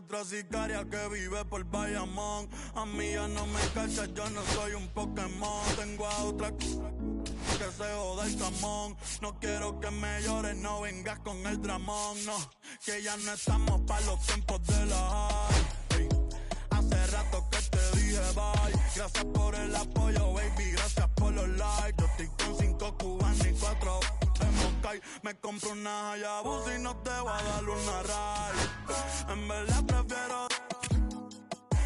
otra sicaria que vive por Bayamón. A mí ya no me cachas, yo no soy un Pokémon. Tengo a otra que se joda el camón. No quiero que me llores, no vengas con el dramón. No, que ya no estamos pa' los tiempos de la high. Hace rato que te dije bye. Gracias por el apoyo, baby, gracias por los likes. Yo estoy con 5 cubanos y 4 en Moscay. Me compro una Hayabusa y no te voy a dar una ride. En verdad prefiero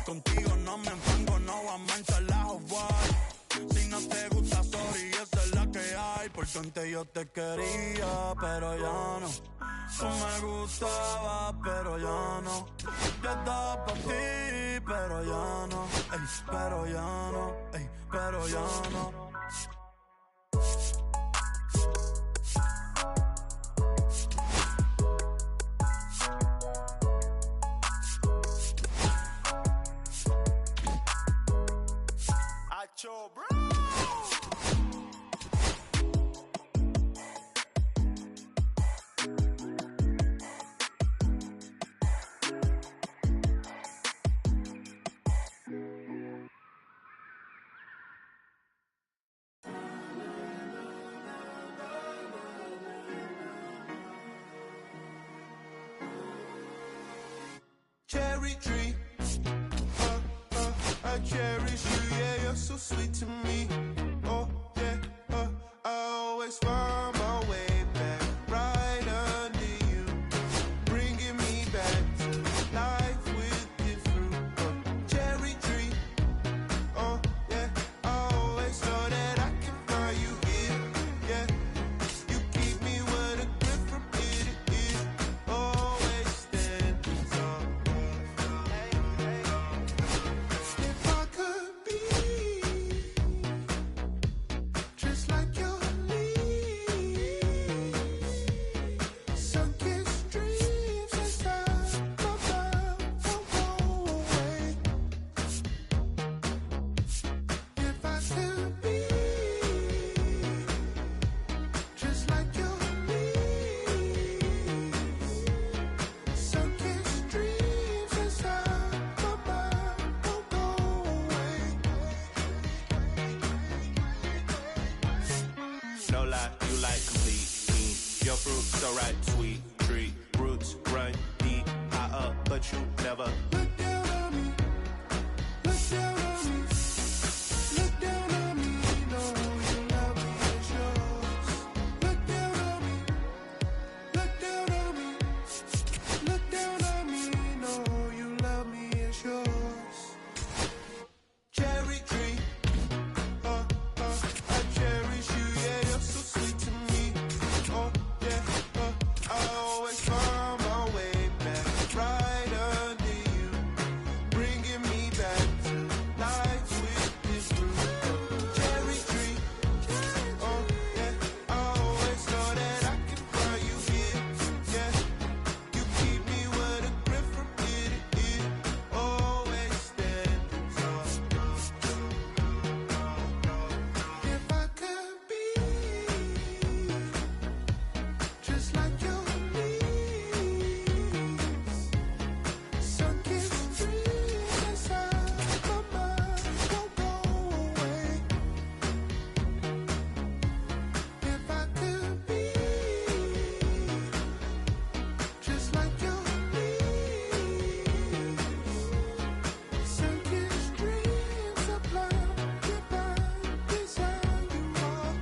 contigo, no me enfango, no voy a manchar la Hawaii. Si no te gusta, sorry, esa es la que hay. Porque antes yo te quería, pero ya no. Tú me gustabas, pero ya no. Yo estaba por ti, pero ya no. Ey, pero ya no, ey, pero ya no. Acho, bro. Cherry tree, I cherish you, yeah, you're so sweet to me. Oh yeah, I always find my way back right under you, bringing me back to life with your fruit. Cherry tree, oh yeah, I always know that I can find you here, yeah. You keep me with a grip from ear to ear, always standing tall. If I could be just like your leaves, sunken streams inside my mouth won't go away. If I could be just like your leaves, sunken streams inside my mouth won't go away. No lie, you like complete me. Your fruit so right, sweet tree. Roots run deep, high up, but you never. Look down on me, look down on me, look down on me, know you love me, it's yours. Look down on me, look down on me, look down on me, know you love me, it's yours. Cherry tree, I cherish you, yeah, you're so sweet to me. Oh yeah, I always find my way back right under you, bringing me back to life with this fruit. Cherry tree, oh yeah, I always know that I can find you here, yeah. You keep me with a grip from ear to ear, always standing tall. If I could be just like your leaves, sunken streams inside my mind won't go away. If I could be just like your leaves, sunken streams of love divine desire you are.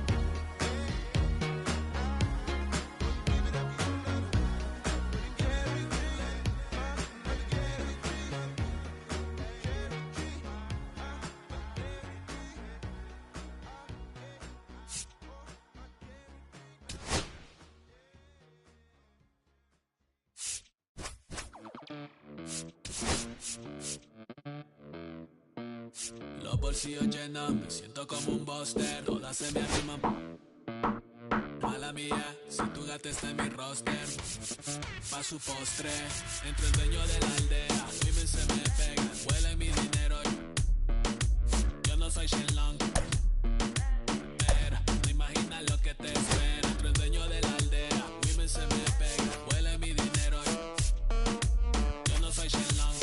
Los bolsillos llenos, me siento como un buster. Todas se me arriman. Mala mía, si tu gata está en mi roster. Pa' su postre, entre el dueño de la aldea. Women se me pegan, huele mi dinero. Yo no soy Shenlong, pero no imaginas lo que te espera. Entre el dueño de la aldea. Women se me pegan, huele mi dinero. Yo no soy Shenlong,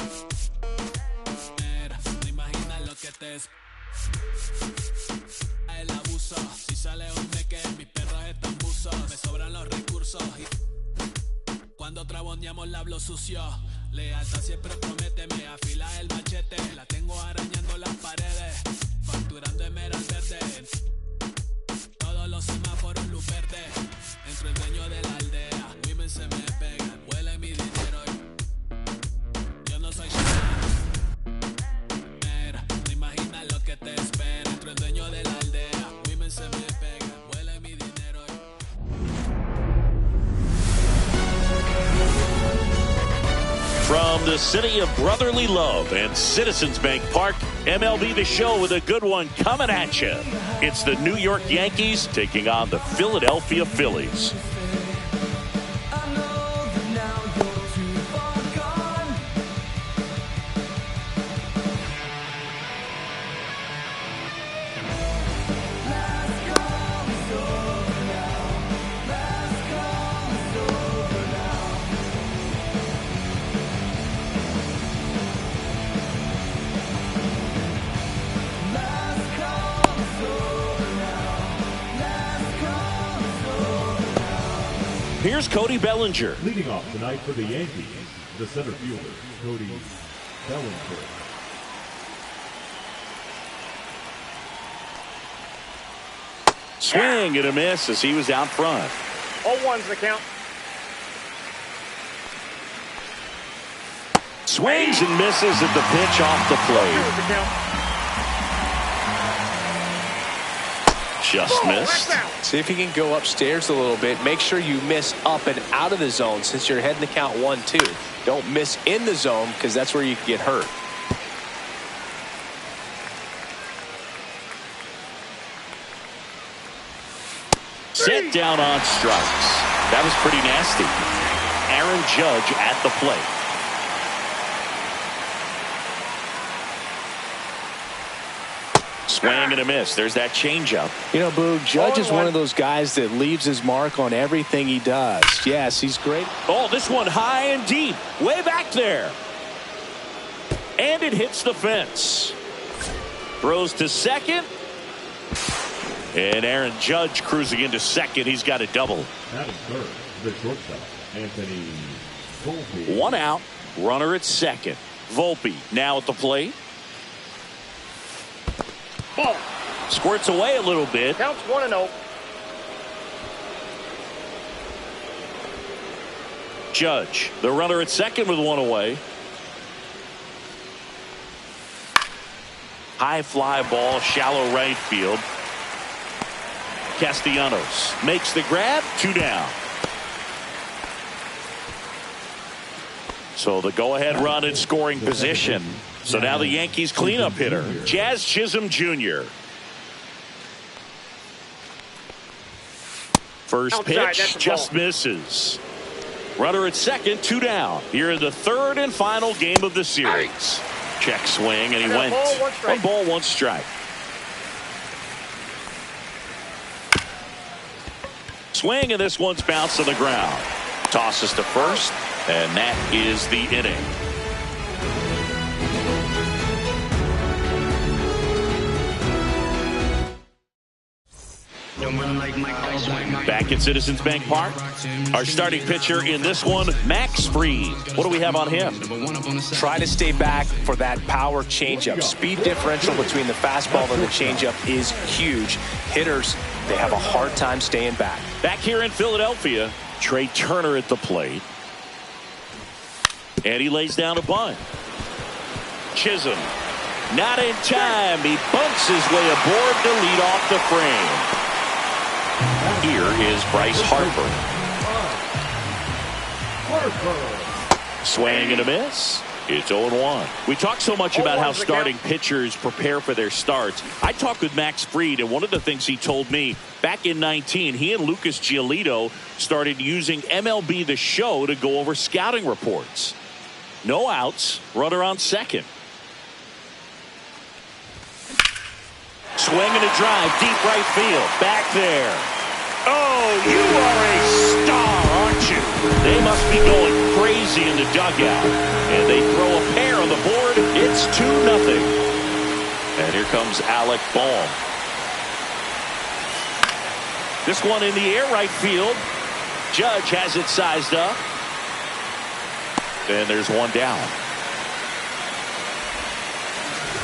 El abuso, si sale un meque, mis perros están buzos. Me sobran los recursos y cuando traboneamos la hablo sucio. Lealtad siempre prométeme, afila el machete. La tengo arañando las paredes, facturando emerald verde. Todos los semáforos luz verde. Entro el dueño de la aldea, women se me pegan, huele mi dinero y yo no soy Mira, no imaginas lo que te espera. Entro el dueño de la aldea, women se me pegan, huele mi dinero From the city of brotherly love and Citizens Bank Park, MLB The Show with a good one coming at you. It's the New York Yankees taking on the Philadelphia Phillies. Here's Cody Bellinger. Leading off tonight for the Yankees, the center fielder, Cody Bellinger. Swing and a miss as he was out front. 0-1's the count. Swings and misses at the pitch off the plate. Just missed. See if you can go upstairs a little bit. Make sure you miss up and out of the zone since you're heading to count 1-2. Don't miss in the zone because that's where you can get hurt. Set down on strikes. That was pretty nasty. Aaron Judge at the plate. Swing and a miss. There's that changeup. You know, Boo, Judge is one of those guys that leaves his mark on everything he does. Yes, he's great. Oh, this one high and deep. Way back there. And it hits the fence. Throws to second. And Aaron Judge cruising into second. He's got a double. Adam third, the shortstop, Anthony Volpe. One out. Runner at second. Volpe now at the plate. Ball. Squirts away a little bit. Counts 1-0. Judge, the runner at second with one away. High fly ball, shallow right field. Castellanos makes the grab, 2 down. So the go-ahead run in scoring position. So now the Yankees cleanup hitter, Jazz Chisholm Jr. First pitch just misses. Runner at second, 2 down. Here in the third and final game of the series. Check swing, and he went 1 ball, 1 strike. Swing, and this one's bounced to the ground. Tosses to first, and that is the inning. Back at Citizens Bank Park, our starting pitcher in this one, Max Fried. What do we have on him? Try to stay back for that power changeup. Speed differential between the fastball and the changeup is huge. Hitters, they have a hard time staying back. Back here in Philadelphia, Trey Turner at the plate. And he lays down a bunt. Chisholm, not in time. He bunts his way aboard to lead off the frame. Here is Bryce Harper. Swing and a miss. It's 0-1. We talk so much about how starting pitchers prepare for their starts. I talked with Max Fried, and one of the things he told me back in 19, he and Lucas Giolito started using MLB The Show to go over scouting reports. No outs, runner on second. Swing and a drive, deep right field, back there. Oh, you are a star, aren't you? They must be going crazy in the dugout. And they throw a pair on the board. It's 2-0. And here comes Alec Bohm. This one in the air right field. Judge has it sized up. And there's one down.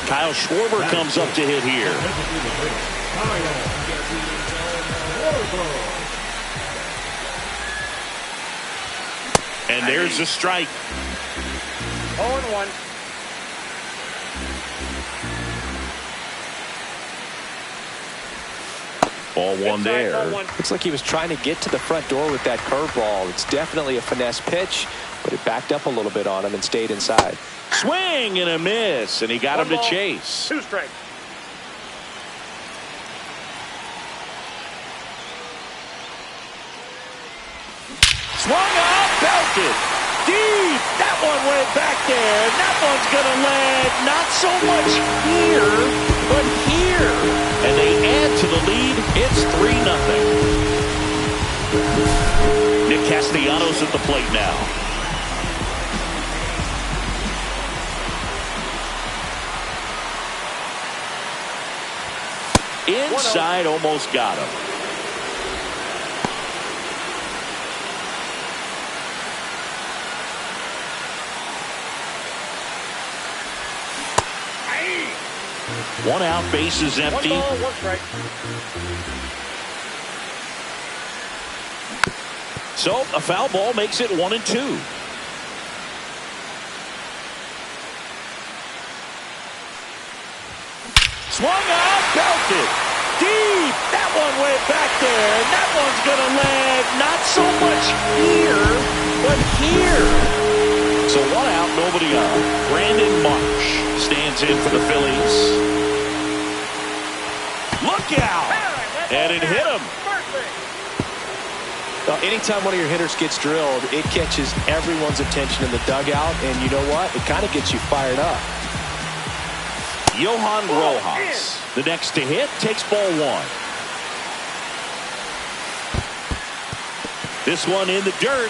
Kyle Schwarber comes up to hit here. And there's a strike. 0-1. Ball one there. Looks like he was trying to get to the front door with that curveball. It's definitely a finesse pitch, but it backed up a little bit on him and stayed inside. Swing and a miss, and he got him to chase. 2 strikes. Swung up, belted. Deep. That one went back there. That one's going to land not so much here, but here. And they add to the lead. It's 3-0. Nick Castellanos at the plate now. Inside, almost got him. One out, bases empty. 1 ball, 1 strike. So a foul ball makes it 1-2. Swung out, belted. Deep. That one went back there. And that one's going to land not so much here, but here. So 1 out, nobody on. Brandon Marsh stands in for the Phillies. Look out! And it hit him. Well, anytime one of your hitters gets drilled, it catches everyone's attention in the dugout, and you know what? It kind of gets you fired up. Johan Rojas, the next to hit, takes ball 1. This one in the dirt.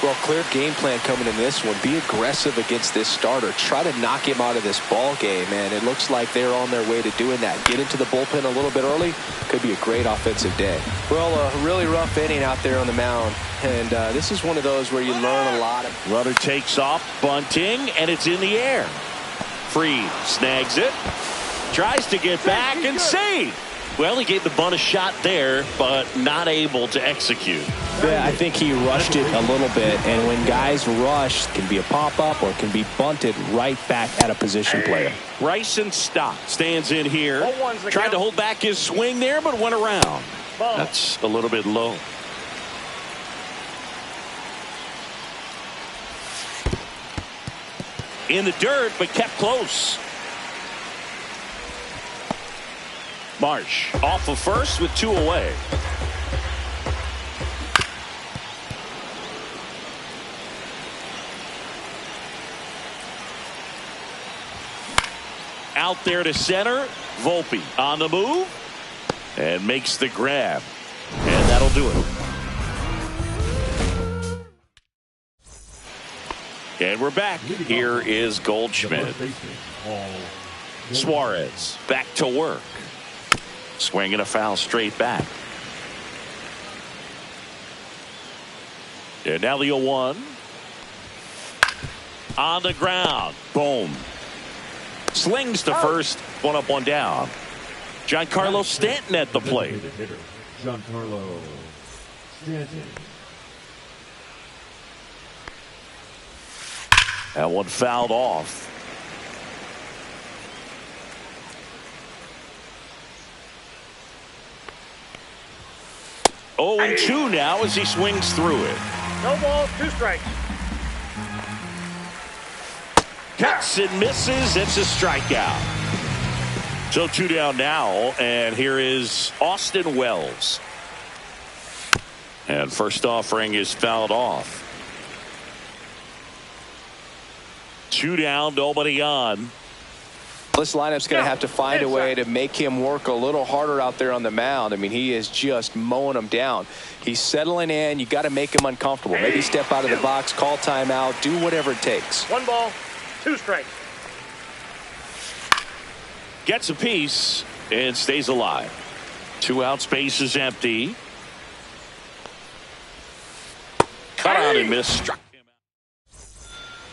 Well, clear game plan coming in this one. Be aggressive against this starter. Try to knock him out of this ball game, and it looks like they're on their way to doing that. Get into the bullpen a little bit early. Could be a great offensive day. Well, a really rough inning out there on the mound, and this is one of those where you learn a lot. Runner takes off, bunting, and it's in the air. Freed snags it, tries to get back and save. Well, he gave the bunt a shot there, but not able to execute. Yeah, I think he rushed it a little bit, and when guys rush, it can be a pop-up or it can be bunted right back at a position player. Bryson Stott stands in here. Tried to hold back his swing there, but went around. That's a little bit low. In the dirt, but kept close. Marsh off of first with 2 away. Out there to center. Volpe on the move and makes the grab. And that'll do it. And we're back. Here is Goldschmidt. Suarez back to work. Swinging a foul straight back. And now the 0-1. On the ground. Boom. Slings to first. 1 up, 1 down. Giancarlo Stanton at the plate. Giancarlo Stanton. That one fouled off. Oh, and 2 now as he swings through it. No ball, 2 strikes. Cuts and misses. It's a strikeout. So 2 down now, and here is Austin Wells. And first offering is fouled off. 2 down, nobody on. This lineup's going to have to find a way to make him work a little harder out there on the mound. I mean, he is just mowing him down. He's settling in. You got to make him uncomfortable. Maybe step out of the box, call timeout, do whatever it takes. 1 ball, 2 strikes. Gets a piece and stays alive. 2 outs, base is empty. Cut out and missed. Struck him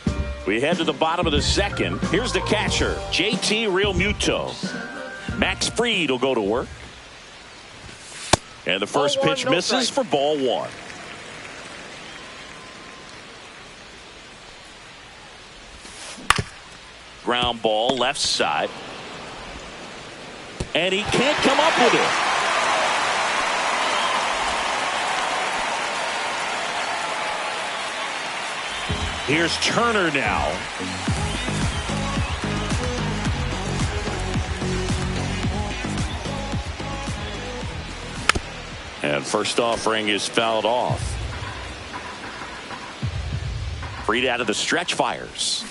out. We head to the bottom of the second. Here's the catcher, JT Realmuto. Max Fried will go to work. And the first pitch misses for ball 1. Ground ball left side. And he can't come up with it. Here's Turner now. And first offering is fouled off. Fried out of the stretch, fires.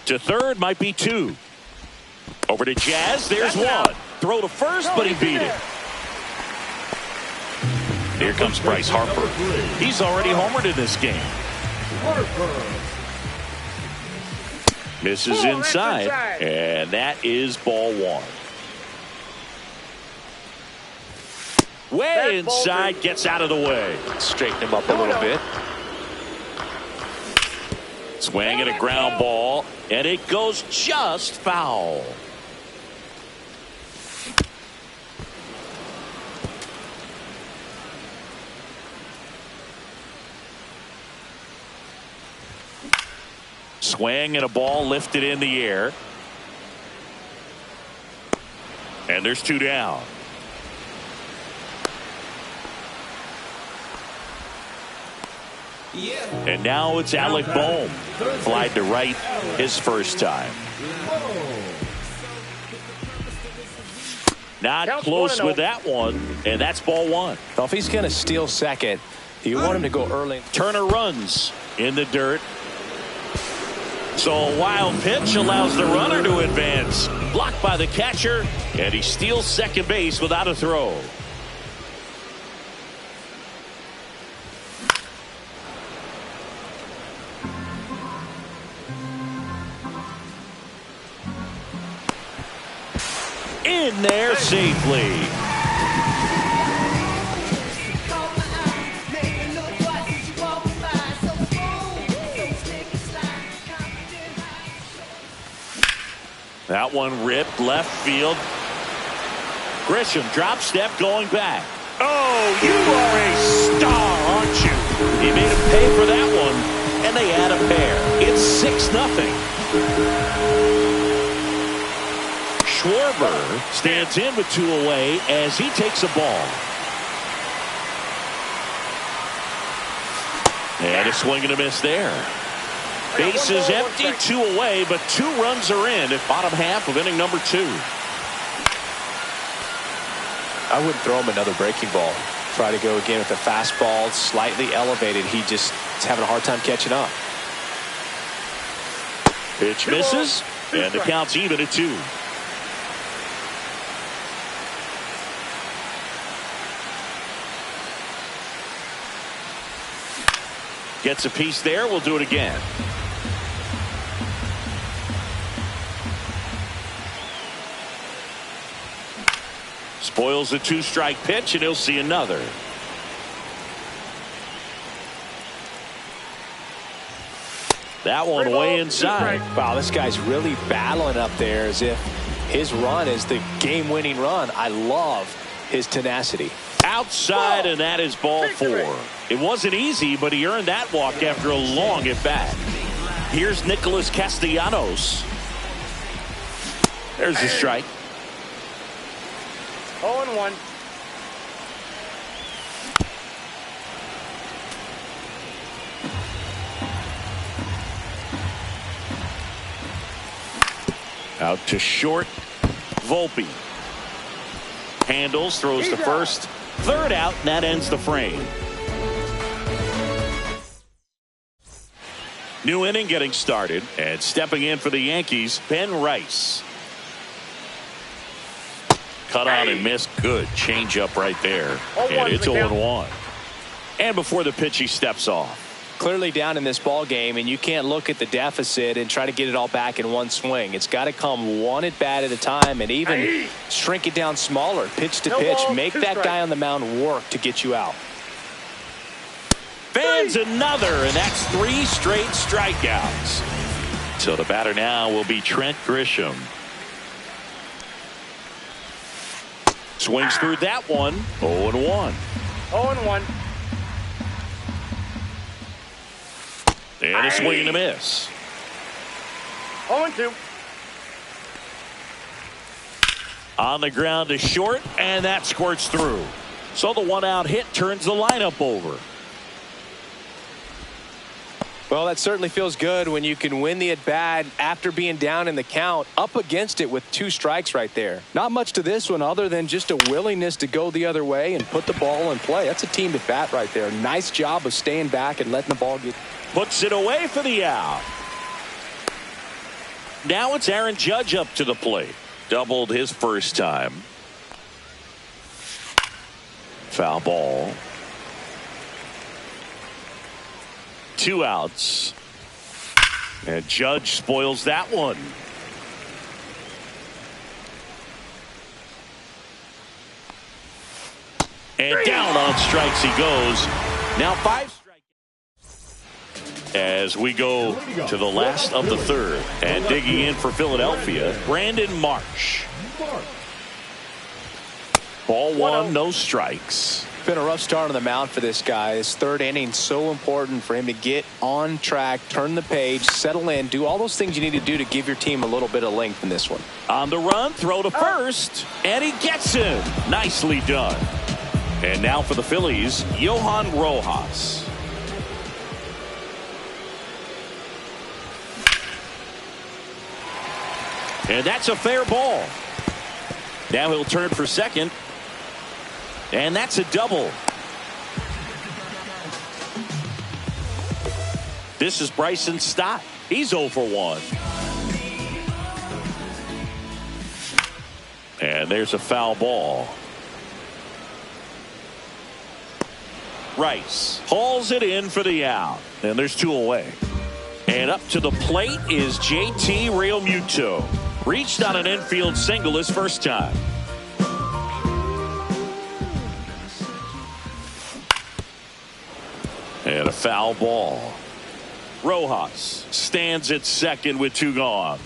To third, might be 2. Over to Jazz, there's 1. Throw to first, but he beat it. Here comes Bryce Harper. He's already homered in this game. Misses inside, and that is ball 1. Way inside, gets out of the way. Straighten him up a little bit. Swing and a ground ball, and it goes just foul. Swing and a ball lifted in the air. And there's 2 down. And now it's Alec Bohm. Flied to right his first time. Not close with that one. And that's ball 1. Well, if he's going to steal second, you want him to go early. Turner runs in the dirt. So a wild pitch allows the runner to advance. Blocked by the catcher. And he steals second base without a throw. In there safely. That one ripped left field. Grisham drop step going back. Oh, you are a star, aren't you? He made him pay for that one, and they add a pair. It's 6-0. Schwarber stands in with 2 away as he takes a ball. And a swing and a miss there. Base is empty, 2 away, but 2 runs are in at bottom half of inning number 2. I wouldn't throw him another breaking ball. Try to go again with the fastball, slightly elevated. He just is having a hard time catching up. Pitch misses, and the count's even at 2. Gets a piece there. We'll do it again. Spoils the 2-strike pitch, and he'll see another. That one way inside. Wow, this guy's really battling up there as if his run is the game-winning run. I love his tenacity. Outside, and that is ball 4. It wasn't easy, but he earned that walk after a long at-bat. Here's Nicholas Castellanos. There's the strike. 0-1. Out to short. Volpe handles, throws to first. 3rd out, and that ends the frame. New inning getting started, and stepping in for the Yankees, Ben Rice. Cut on and missed. Good changeup right there. And it's 0-1. And before the pitch, he steps off. clearly down in this ball game, and you can't look at the deficit and try to get it all back in one swing. It's got to come one at bat at a time, and even shrink it down smaller, pitch to pitch. Make that guy on the mound work to get you out. Fans another, and that's 3 straight strikeouts. So the batter now will be Trent Grisham. Swings through that one. 0-1. 0-1. And a swing and a miss. 0-2. On the ground to short, and that squirts through. So the 1-out hit turns the lineup over. Well, that certainly feels good when you can win the at-bat after being down in the count, up against it with 2 strikes right there. Not much to this one other than just a willingness to go the other way and put the ball in play. That's a team at-bat right there. Nice job of staying back and letting the ball get. Puts it away for the out. Now it's Aaron Judge up to the plate. Doubled his first time. Foul ball. 2 outs. And Judge spoils that one. And down on strikes he goes. Now 5 strikes. As we go to the last of the third. And digging in for Philadelphia, Brandon Marsh. Ball 1, no strikes. Been a rough start on the mound for this guy. His 3rd inning, so important for him to get on track, turn the page, settle in, do all those things you need to do to give your team a little bit of length in this one. On the run, throw to first, and he gets him. Nicely done. And now for the Phillies, Johan Rojas. And that's a fair ball. Now he'll turn for second. And that's a double. This is Bryson Stott. He's 0 for 1. And there's a foul ball. Rice hauls it in for the out. And there's 2 away. And up to the plate is JT Realmuto. Reached on an infield single his first time. And a foul ball. Rojas stands at second with 2 gone.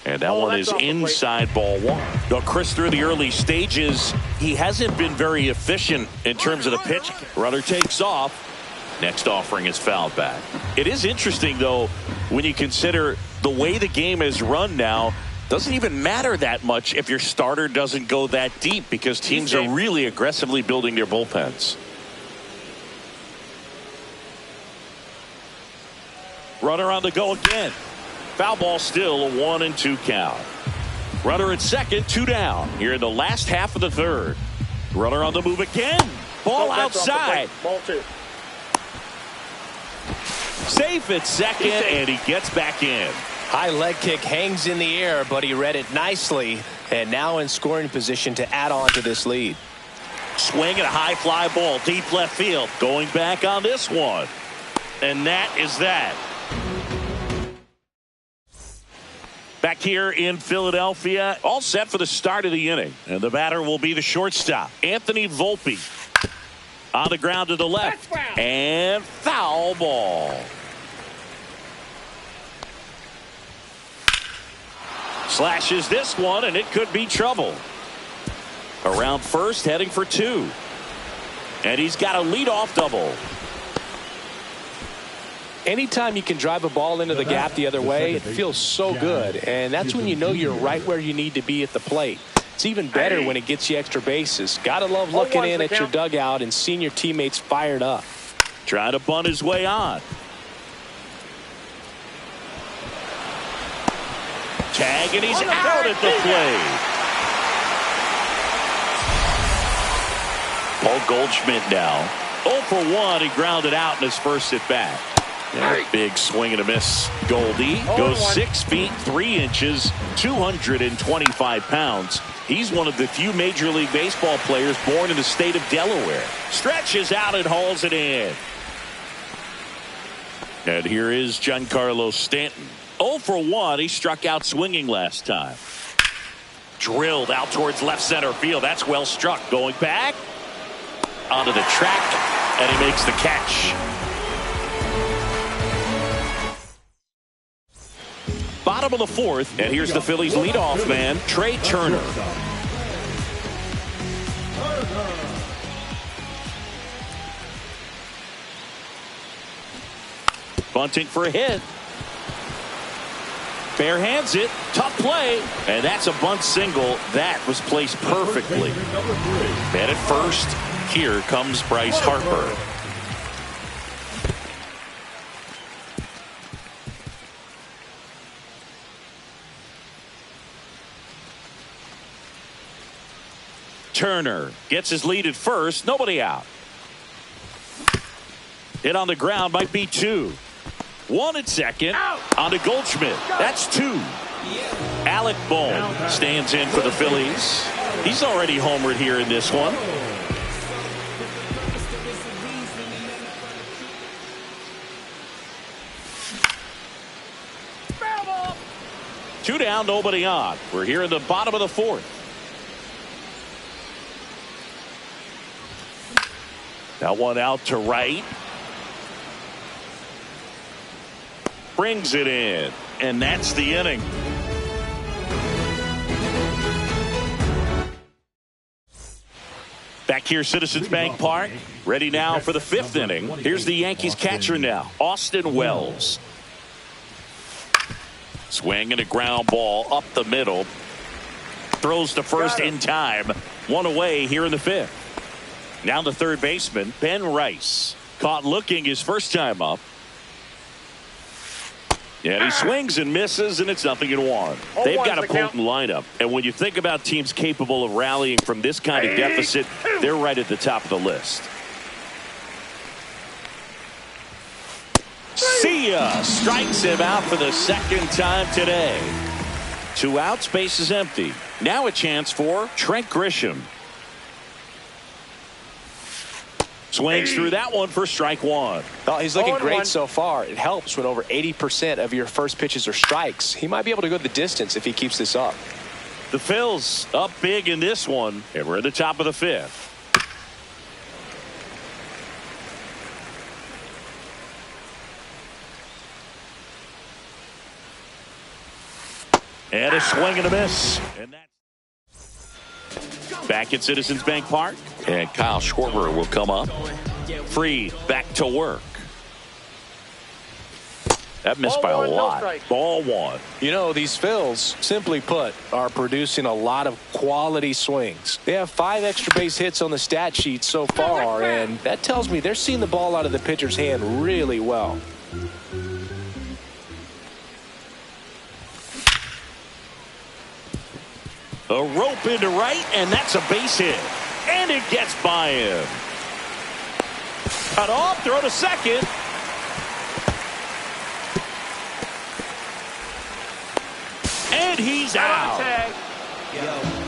And that one is inside ball 1. Now, Chris, through the early stages, he hasn't been very efficient in terms of the pitch. Runner takes off. Next offering is fouled back. It is interesting, though, when you consider the way the game is run now. Doesn't even matter that much if your starter doesn't go that deep because teams are really aggressively building their bullpens. Runner on the go again. Foul ball still, a 1-2 count. Runner at second, 2 down. Here in the last half of the third. Runner on the move again. Ball outside. Ball 2. Safe at second, and he gets back in. High leg kick hangs in the air, but he read it nicely. And now in scoring position to add on to this lead. Swing and a high fly ball, deep left field. Going back on this one. And that is that. Back here in Philadelphia, all set for the start of the inning. And the batter will be the shortstop, Anthony Volpe. On the ground to the left. And foul ball. Slashes this one, and it could be trouble. Around first, heading for 2. And he's got a leadoff double. Anytime you can drive a ball into the gap the other way, it feels so good. And that's when you know you're right where you need to be at the plate. It's even better when it gets you extra bases. Gotta love looking in at your dugout and seeing your teammates fired up. Trying to bunt his way on. Tag, and he's out at the plate. Paul Goldschmidt now 0 for 1. He grounded out in his first at bat. Big swing and a miss. Goldie goes 6 feet 3 inches, 225 pounds. He's one of the few Major League Baseball players born in the state of Delaware. Stretches out and hauls it in. And here is Giancarlo Stanton. 0 for 1. He struck out swinging last time. Drilled out towards left center field. That's well struck. Going back onto the track, and he makes the catch. Bottom of the fourth, and here's the Phillies leadoff man, Trey Turner. Bunting for a hit. Bare hands it. Tough play. And that's a bunt single. That was placed perfectly. And at first, here comes Bryce Harper. Turner gets his lead at first. Nobody out. Hit on the ground, might be 2. 1 at second. On to Goldschmidt. That's 2. Alec Bohm stands in for the Phillies. He's already homered here in this one. Two down, nobody on. We're here in the bottom of the fourth. That one out to right. Brings it in, and that's the inning. Back here, Citizens Bank Park. Ready now for the 5th inning. Here's the Yankees catcher now, Austin Wells. Swing and a ground ball up the middle. Throws to first in time. 1 away here in the 5th. Now the third baseman, Ben Rice. Caught looking his first time up. And he swings and misses, and it's 0-1. They've got a potent lineup. And when you think about teams capable of rallying from this kind of deficit, they're right at the top of the list. See ya! Strikes him out for the second time today. 2 outs, base is empty. Now a chance for Trent Grisham. Swings through that one for strike 1. Oh, he's looking great so far. It helps when over 80% of your first pitches are strikes. He might be able to go the distance if he keeps this up. The Phils up big in this one, and we're at the top of the 5th. And a swing and a miss. And that's back at Citizens Bank Park. And Kyle Schwarber will come up. Fried back to work. That missed by a lot. Ball 1. You know, these Phils, simply put, are producing a lot of quality swings. They have 5 extra base hits on the stat sheet so far, and that tells me they're seeing the ball out of the pitcher's hand really well. A rope into right, and that's a base hit. And it gets by him. Cut off, throw to second. And he's out.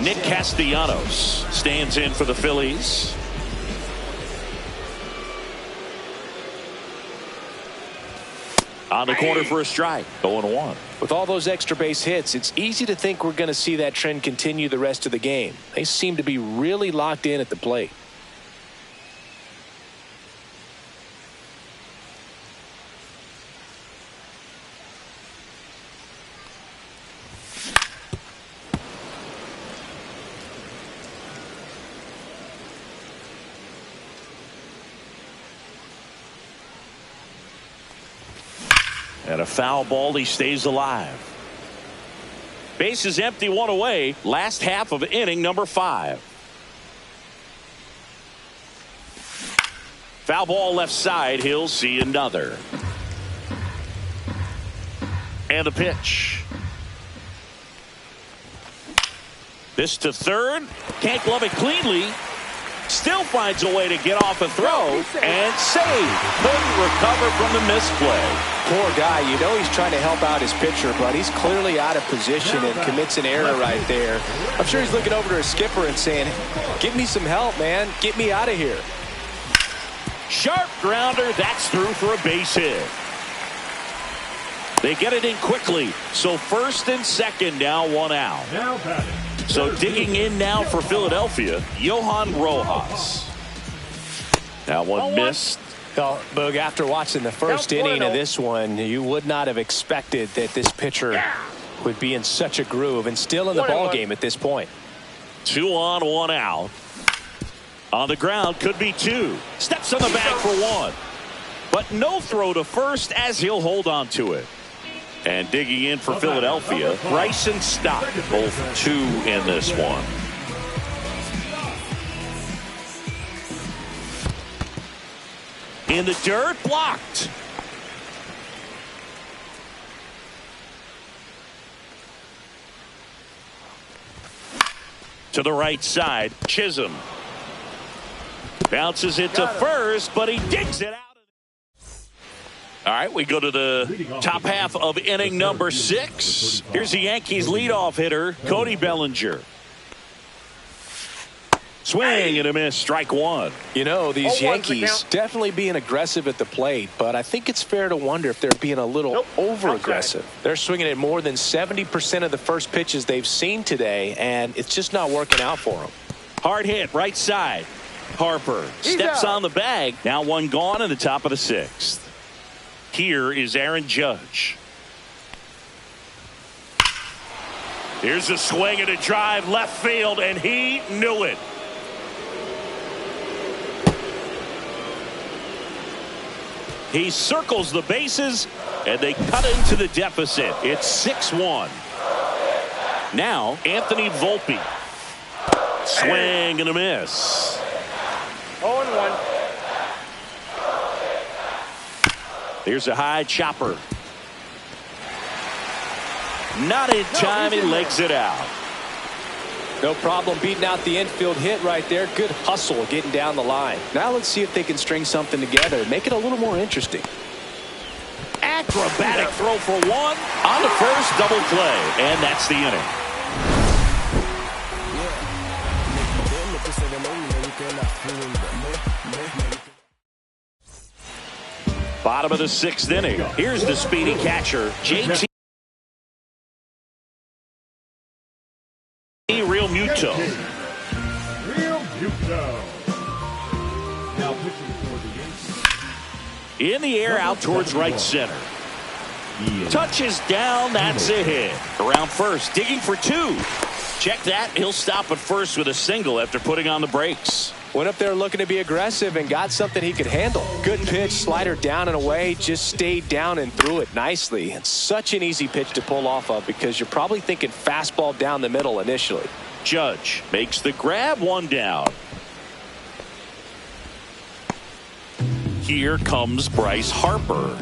Nick Castellanos stands in for the Phillies. On the corner for a strike. 0-1. With all those extra base hits, it's easy to think we're going to see that trend continue the rest of the game. They seem to be really locked in at the plate. And a foul ball, he stays alive. Base is empty, 1 away. Last half of inning number 5. Foul ball left side. He'll see another. And the pitch. This to third. Can't glove it cleanly. Still finds a way to get off a throw and save. Couldn't recover from the misplay. Poor guy. You know he's trying to help out his pitcher, but he's clearly out of position and commits an error right there. I'm sure he's looking over to his skipper and saying, "Give me some help, man. Get me out of here." Sharp grounder. That's through for a base hit. They get it in quickly. So first and second, now one out. Now batting. So digging in now for Philadelphia, Johan Rojas. Now one missed. Well, Boog, after watching the first inning of this one, you would not have expected that this pitcher would be in such a groove and still in the ball game at this point. 2 on, 1 out. On the ground, could be 2. Steps on the bag for 1. But no throw to first as he'll hold on to it. And digging in for Philadelphia, Bryson Stott, both 2 in this one. In the dirt, blocked. To the right side, Chisholm. Bounces it to first, but he digs it out. All right, we go to the top half of inning number 6. Here's the Yankees leadoff hitter, Cody Bellinger. Swing and a miss, strike 1. You know, these Yankees definitely being aggressive at the plate, but I think it's fair to wonder if they're being a little over-aggressive. They're swinging at more than 70% of the first pitches they've seen today, and it's just not working out for them. Hard hit, right side. Harper steps on the bag. Now one gone in the top of the 6th. Here is Aaron Judge. Here's a swing and a drive left field, and he knew it. He circles the bases, and they cut into the deficit. It's 6-1. Now, Anthony Volpe. Swing and a miss. 0-1. Here's a high chopper. Not in time, he legs it out. No problem beating out the infield hit right there. Good hustle getting down the line. Now let's see if they can string something together and make it a little more interesting. Acrobatic throw for 1 on the first, double play, and that's the inning. Bottom of the 6th inning. Here's the speedy catcher, JT Real Muto. Now pitching for the Yankees. In the air, out towards right center. Touches down, that's a hit. Around first, digging for 2. Check that, he'll stop at first with a single after putting on the brakes. Went up there looking to be aggressive and got something he could handle. Good pitch, slider down and away, just stayed down and threw it nicely. It's such an easy pitch to pull off of because you're probably thinking fastball down the middle initially. Judge makes the grab, 1 down. Here comes Bryce Harper.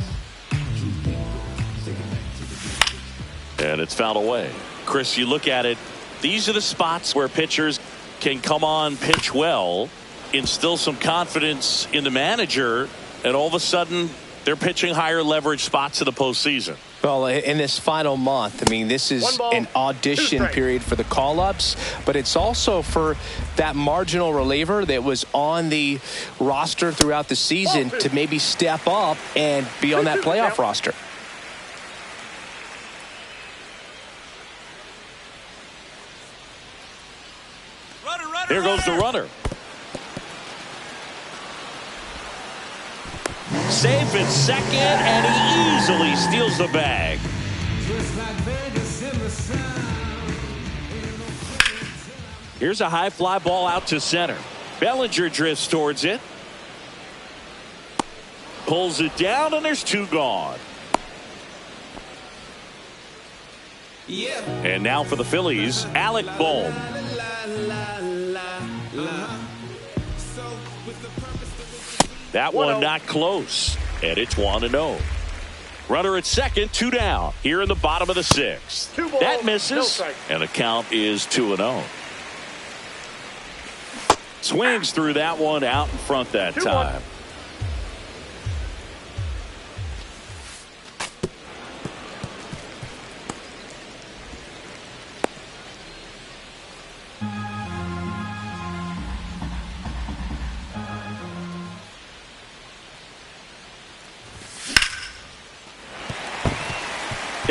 And it's fouled away. Chris, you look at it, these are the spots where pitchers can come on, pitch well, instill some confidence in the manager, and all of a sudden they're pitching higher leverage spots in the postseason. Well, in this final month, I mean, this is an audition period for the call-ups, but it's also for that marginal reliever that was on the roster throughout the season to maybe step up and be on that playoff roster. Here goes the runner. Safe at second, and he easily steals the bag. Here's a high fly ball out to center. Bellinger drifts towards it. Pulls it down, and there's 2 gone. And now for the Phillies, Alec Bohm. That one not close, and it's 1-0. Runner at second, 2 down. Here in the bottom of the 6th. That misses, and the count is 2-0. Swings through that one out in front that time.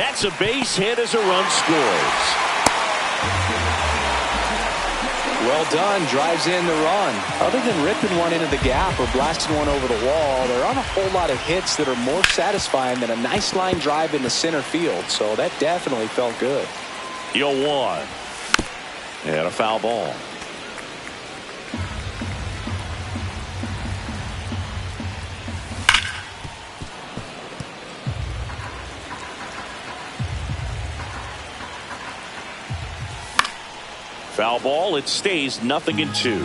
That's a base hit as a run scores. Well done. Drives in the run. Other than ripping one into the gap or blasting one over the wall, there aren't a whole lot of hits that are more satisfying than a nice line drive into center field. So that definitely felt good. 0-1. And a foul ball. Foul ball. It stays 0-2.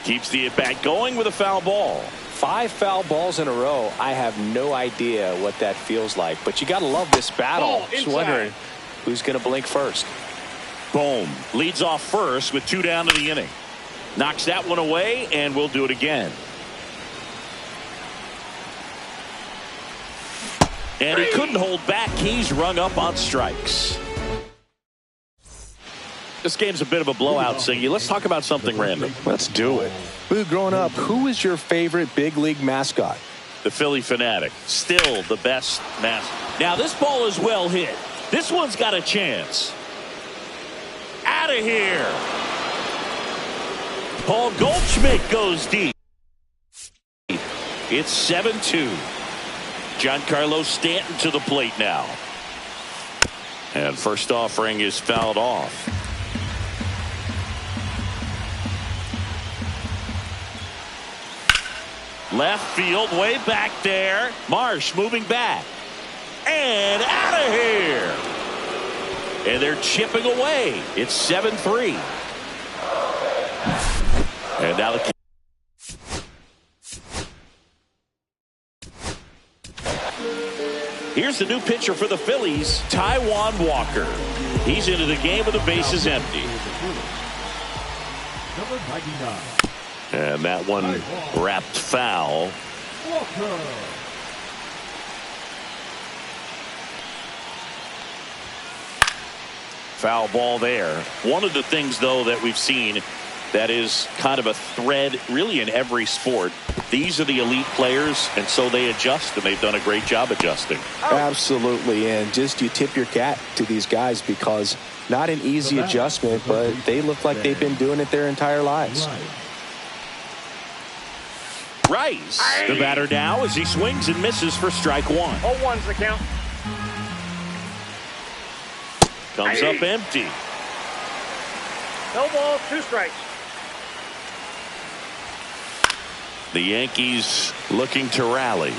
Keeps the at-bat going with a foul ball. 5 foul balls in a row. I have no idea what that feels like, but you got to love this battle. Just wondering who's going to blink first. Boom. Leads off first with 2 down in the inning. Knocks that one away, and we'll do it again. And he couldn't hold back. He's rung up on strikes. This game's a bit of a blowout, Siggy. Let's talk about something random. Let's do it. Growing up, who was your favorite big league mascot? The Philly Fanatic. Still the best mascot. Now this ball is well hit. This one's got a chance. Out of here. Paul Goldschmidt goes deep. It's 7-2. Giancarlo Stanton to the plate now. And first offering is fouled off. Left field, way back there. Marsh moving back. And out of here. And they're chipping away. It's 7-3. And now the here's the new pitcher for the Phillies, Taijuan Walker. He's into the game with the bases empty. Number 99. And that one wrapped foul. Walker. Foul ball there. One of the things, though, that we've seen that is kind of a thread really in every sport. These are the elite players, and so they adjust, and they've done a great job adjusting. Absolutely, and just you tip your cap to these guys because not an easy adjustment, but they look like they've been doing it their entire lives. Rice, the batter now as he swings and misses for strike one. 0-1's the count. Comes up empty. No balls, 2 strikes. The Yankees looking to rally.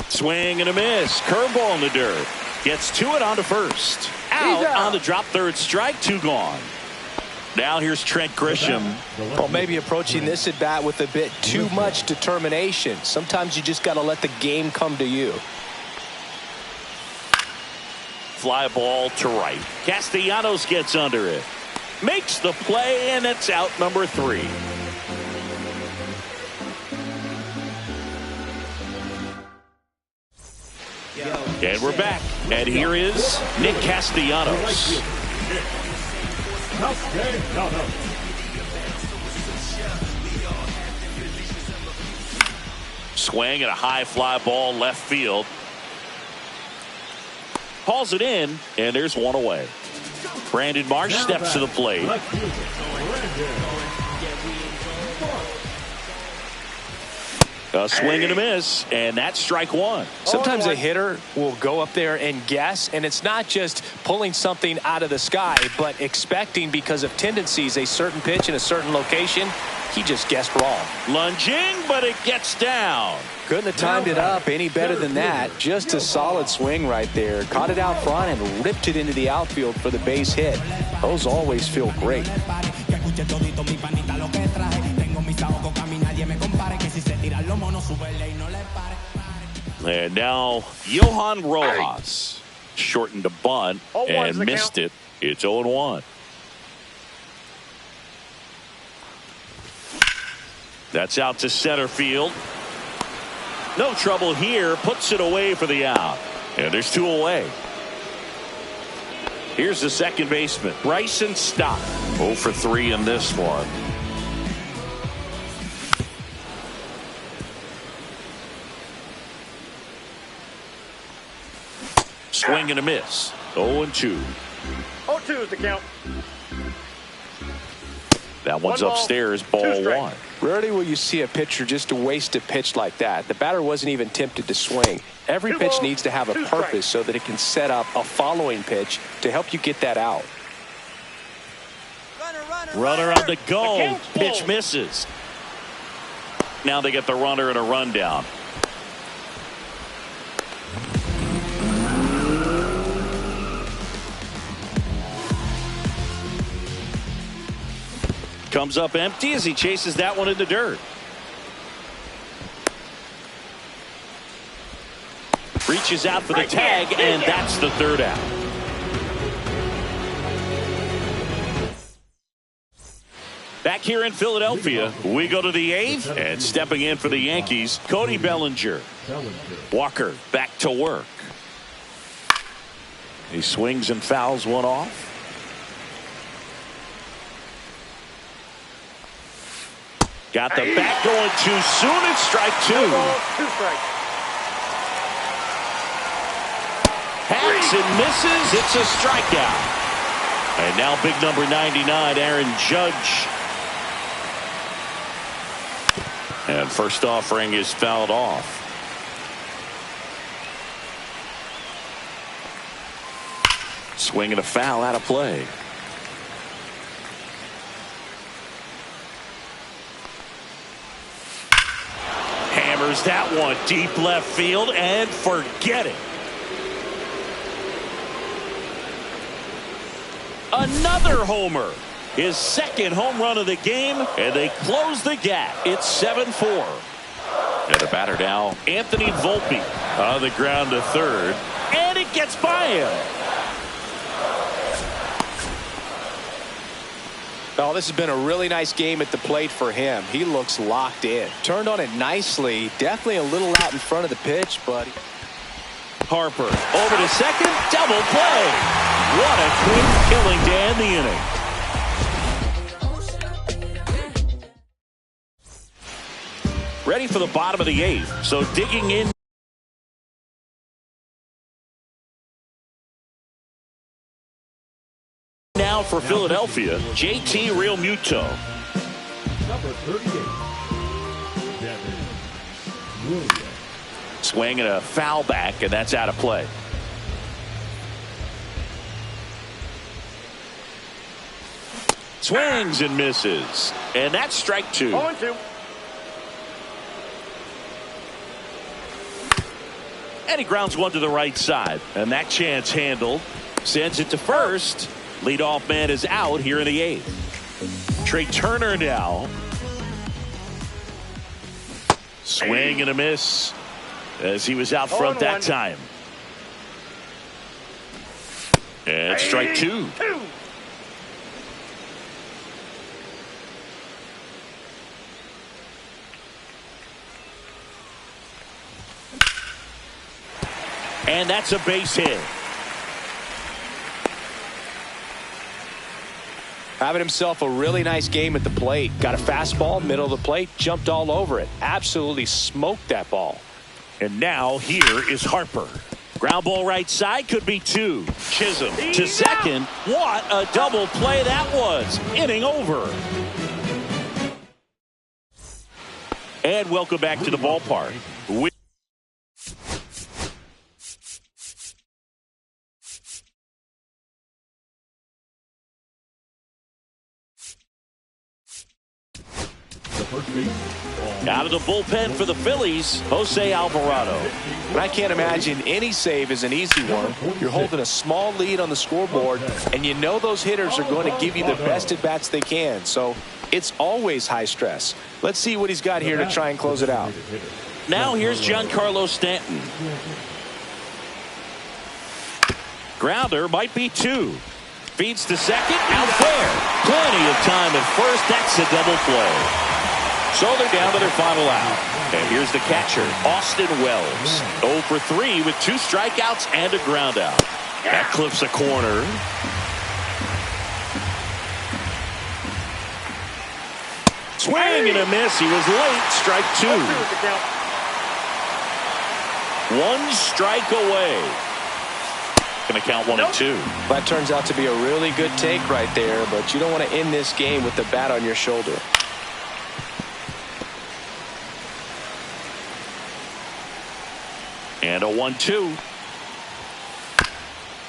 Swing and a miss. Curveball in the dirt. Gets to it on to first. Out on the drop third strike. 2 gone. Now here's Trent Grisham. Well, maybe approaching this at bat with a bit too much determination. Sometimes you just got to let the game come to you. Fly ball to right. Castellanos gets under it. Makes the play, and it's out number 3. And we're back. And here is Nick Castellanos. Swing and a high fly ball left field. Hauls it in, and there's one away. Brandon Marsh steps to the plate. A swing and a miss, and that's strike one. Sometimes a hitter will go up there and guess, and it's not just pulling something out of the sky, but expecting because of tendencies a certain pitch in a certain location. He just guessed wrong. Lunging, but it gets down. Couldn't have timed it up any better than that. Just a solid swing right there. Caught it out front and ripped it into the outfield for the base hit. Those always feel great. And now Johan Rojas shortened a bunt and missed it. It's 0-1. That's out to center field. No trouble here. Puts it away for the out. And there's 2 away. Here's the second baseman, Bryson Stott. 0 for 3 in this one. Swing and a miss. 0-2. 0-2 is the count. That one's One ball, upstairs, two ball strikes. one. Rarely will you see a pitcher just waste a pitch like that. The batter wasn't even tempted to swing. Every pitch balls, needs to have a two purpose strikes. so that it can set up a following pitch to help you get that out. Runner on the go. The count's Pitch full. misses. Now they get the runner and a rundown. Comes up empty as he chases that one in the dirt. Reaches out for the tag, and that's the third out. Back here in Philadelphia, we go to the eighth, and stepping in for the Yankees, Cody Bellinger. Walker back to work. He swings and fouls one off. Got the bat going too soon. It's strike two. Two strikes. Hacks and misses. It's a strikeout. And now big number 99, Aaron Judge. And first offering is fouled off. Swing and a foul out of play. Hammers that one deep left field and forget it. Another homer. His second home run of the game, and they close the gap. It's 7-4. And the batter now, Anthony Volpe on the ground to third, and it gets by him. Oh, this has been a really nice game at the plate for him. He looks locked in. Turned on it nicely. Definitely a little out in front of the pitch, but Harper over to second, double play. What a quick killing to end the inning. Ready for the bottom of the eighth, so digging in now for Philadelphia, JT Realmuto. Number 38, Devin Williams. Swing and a foul back, and that's out of play. Swings and misses, and that's strike two. 0-2. And he grounds one to the right side, and that chance handled. Sends it to first. Leadoff man is out here in the eighth. Trey Turner now. Swing and a miss as he was out front that time. And strike two. And that's a base hit. having himself a really nice game at the plate. Got a fastball, middle of the plate, jumped all over it. Absolutely smoked that ball. And now here is Harper. Ground ball right side, could be two. Chisholm to second. What a double play that was. Inning over. And welcome back to the ballpark. Out of the bullpen for the Phillies, Jose Alvarado. And I can't imagine any save is an easy one. You're holding a small lead on the scoreboard, and you know those hitters are going to give you the best at-bats they can. So it's always high stress. Let's see what he's got here to try and close it out. Now here's Giancarlo Stanton. Grounder might be two. Feeds to second, out there. Plenty of time at first. That's a double play. So they're down to their final out. And here's the catcher, Austin Wells. 0 for 3 with 2 strikeouts and a ground out. That clips a corner. Swing and a miss. He was late. Strike 2. 1 strike away. Going to count 1-2. That turns out to be a really good take right there, but you don't want to end this game with the bat on your shoulder. And a 1-2.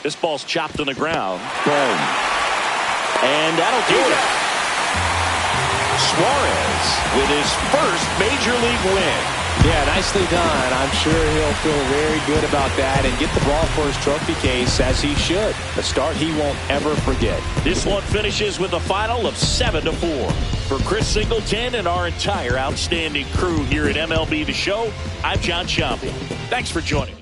This ball's chopped on the ground. Boom. And that'll do it. Suarez with his first major league win. Yeah, nicely done. I'm sure he'll feel very good about that and get the ball for his trophy case, as he should. A start he won't ever forget. This one finishes with a final of 7-4. For Chris Singleton and our entire outstanding crew here at MLB The Show, I'm John Champion. Thanks for joining me.